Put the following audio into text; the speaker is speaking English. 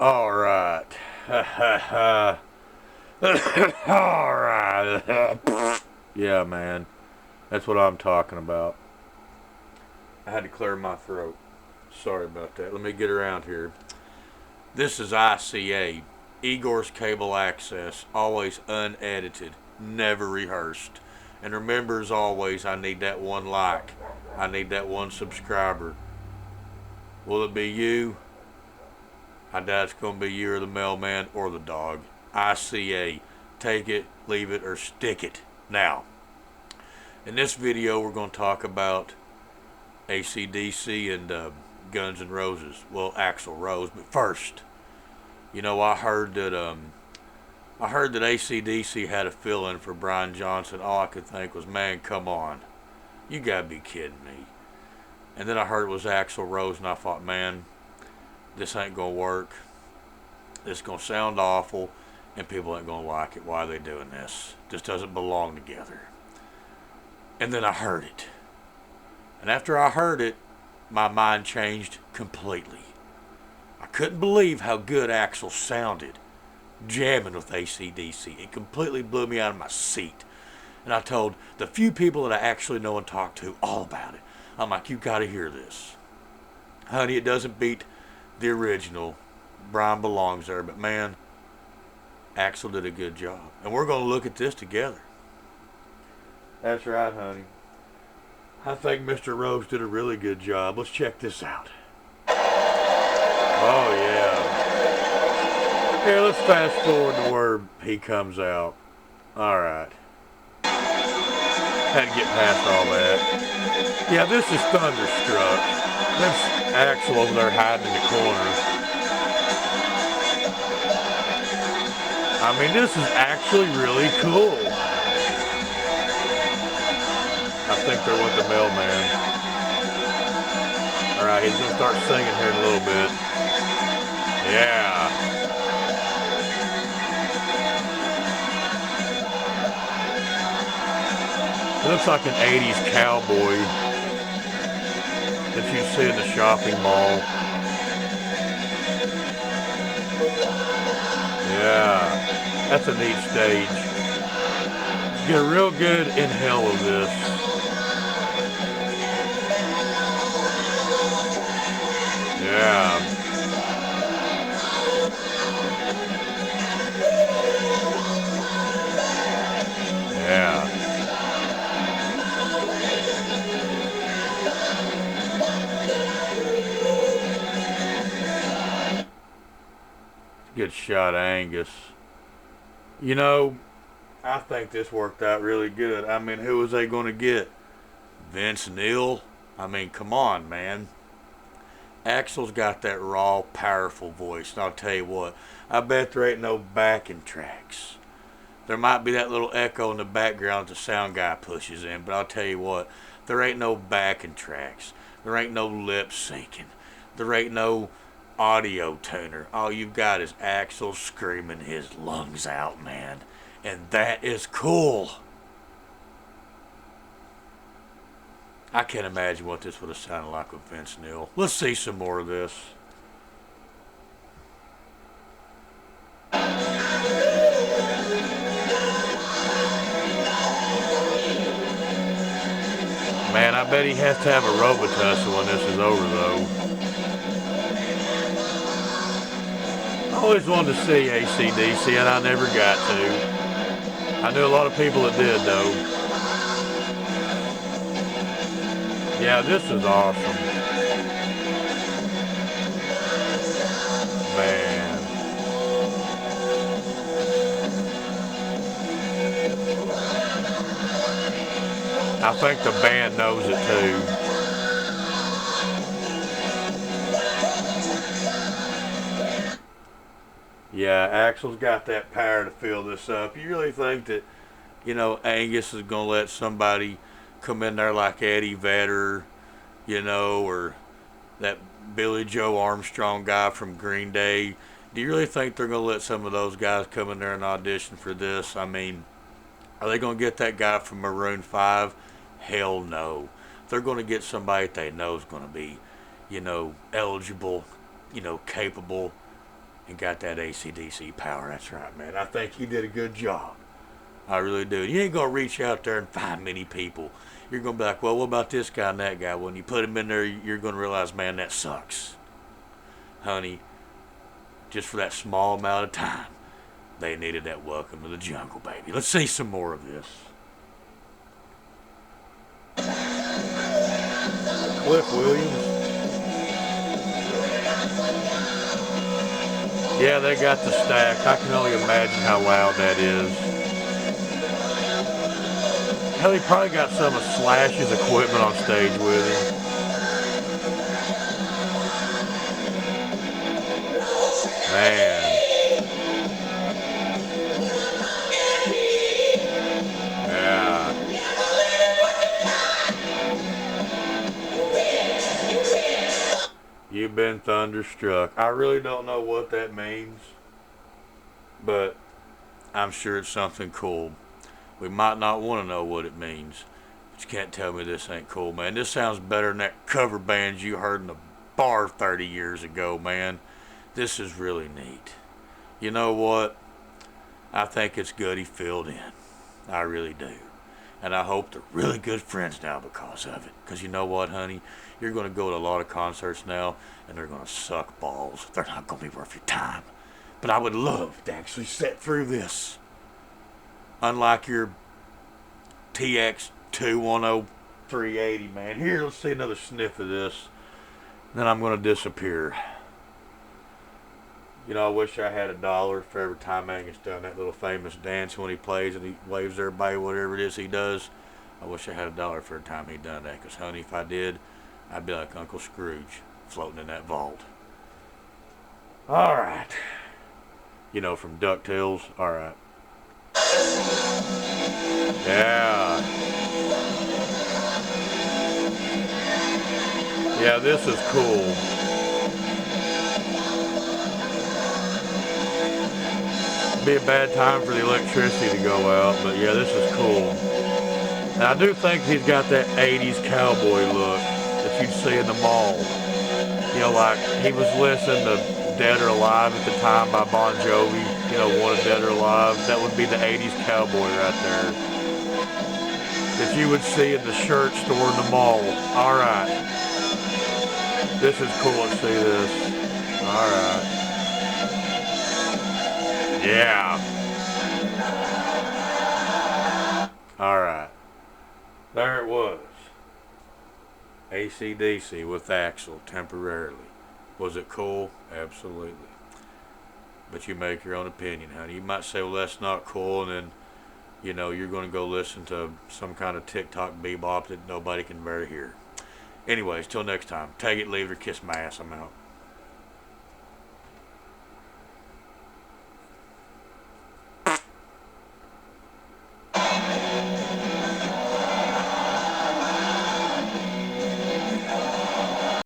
All right. All right. Yeah, man. That's what I'm talking about. I had to clear my throat. Sorry about that. Let me get around here. This is ICA, Igor's Cable Access, always unedited, never rehearsed. And remember, as always, I need that one like. I need that one subscriber. Will it be you? I doubt it's going to be you or the mailman or the dog. ICA. Take it, leave it, or stick it. Now, in this video, we're going to talk about AC/DC and Guns N' Roses. Well, Axl Rose. But first, I heard that AC/DC had a fill-in for Brian Johnson. All I could think was, man, come on, you gotta be kidding me. And then I heard it was Axl Rose, and I thought, man, this ain't gonna work. This is gonna sound awful, and people ain't gonna like it. Why are they doing this? This doesn't belong together. And then I heard it. And after I heard it, my mind changed completely. I couldn't believe how good Axl sounded jamming with AC/DC. It completely blew me out of my seat. And I told the few people that I actually know and talk to all about it. I'm like, you gotta hear this. Honey, it doesn't beat the original. Brian belongs there, but man, Axl did a good job. And we're gonna look at this together. That's right, honey. I think Mr. Rose did a really good job. Let's check this out. Oh, yeah. Here, let's fast forward to where he comes out. Alright. Had to get past all that. Yeah, this is Thunderstruck. That's Axl over there hiding in the corner. I mean, this is actually really cool. I think they're with the mailman. Alright, he's going to start singing here in a little bit. Yeah. It looks like an 80s cowboy that you see in the shopping mall. Yeah. That's a neat stage. Get a real good inhale of this. Yeah. Yeah. Good shot, Angus. I think this worked out really good. I mean, who was they going to get? Vince Neil? I mean, come on, man. Axl's got that raw, powerful voice. And I'll tell you what, I bet there ain't no backing tracks. There might be that little echo in the background that the sound guy pushes in, but I'll tell you what, there ain't no backing tracks. There ain't no lip syncing. There ain't no audio tuner. All you've got is Axl screaming his lungs out, man. And that is cool. I can't imagine what this would have sounded like with Vince Neil. Let's see some more of this. Man, I bet he has to have a Robitussin when this is over, though. I always wanted to see AC/DC, and I never got to. I knew a lot of people that did, though. Yeah, this is awesome. Man. I think the band knows it too. Yeah, Axl's got that power to fill this up. You really think that, Angus is going to let somebody come in there like Eddie Vedder, or that Billy Joe Armstrong guy from Green Day? Do you really think they're going to let some of those guys come in there and audition for this? I mean, are they going to get that guy from Maroon 5? Hell no. They're going to get somebody that they know is going to be, eligible, capable. and got that AC/DC power. That's right, man. I think he did a good job. I really do. You ain't going to reach out there and find many people. You're going to be like, well, what about this guy and that guy? When you put them in there, you're going to realize, man, that sucks. Honey, just for that small amount of time, they needed that welcome to the jungle, baby. Let's see some more of this. Cliff Williams. Yeah, they got the stack. I can only imagine how loud that is. Hell, he probably got some of Slash's equipment on stage with him. Man. Yeah. You've been thunderstruck. I really don't know what that means, but I'm sure it's something cool. We might not want to know what it means, but you can't tell me this ain't cool, man. This sounds better than that cover band you heard in the bar 30 years ago, man. This is really neat. You know what? I think it's good he filled in. I really do. And I hope they're really good friends now because of it. Because you know what, honey? You're going to go to a lot of concerts now, and they're going to suck balls. They're not going to be worth your time. But I would love to actually sit through this. Unlike your TX 210380, man. Here, let's see another sniff of this. Then I'm going to disappear. You know, I wish I had $1 for every time Angus done that little famous dance when he plays and he waves everybody, whatever it is he does. I wish I had $1 for every time he done that. Because, honey, if I did, I'd be like Uncle Scrooge floating in that vault. All right. You know, from DuckTales. All right. Yeah. Yeah, this is cool. Be a bad time for the electricity to go out, but yeah, this is cool. And I do think he's got that 80s cowboy look that you'd see in the mall. You know, like he was listening to Dead or Alive at the time by Bon Jovi. You know, Wanted Dead or Alive. That would be the 80s cowboy right there. That you would see in the shirt store in the mall. All right. This is cool. Let's see this. All right. Yeah. All right. There it was. AC/DC with Axl temporarily. Was it cool? Absolutely. But you make your own opinion, honey. You might say, well, that's not cool, and then, you know, you're going to go listen to some kind of TikTok bebop that nobody can bear to hear. Anyways, till next time. Take it, leave it, or kiss my ass. I'm out.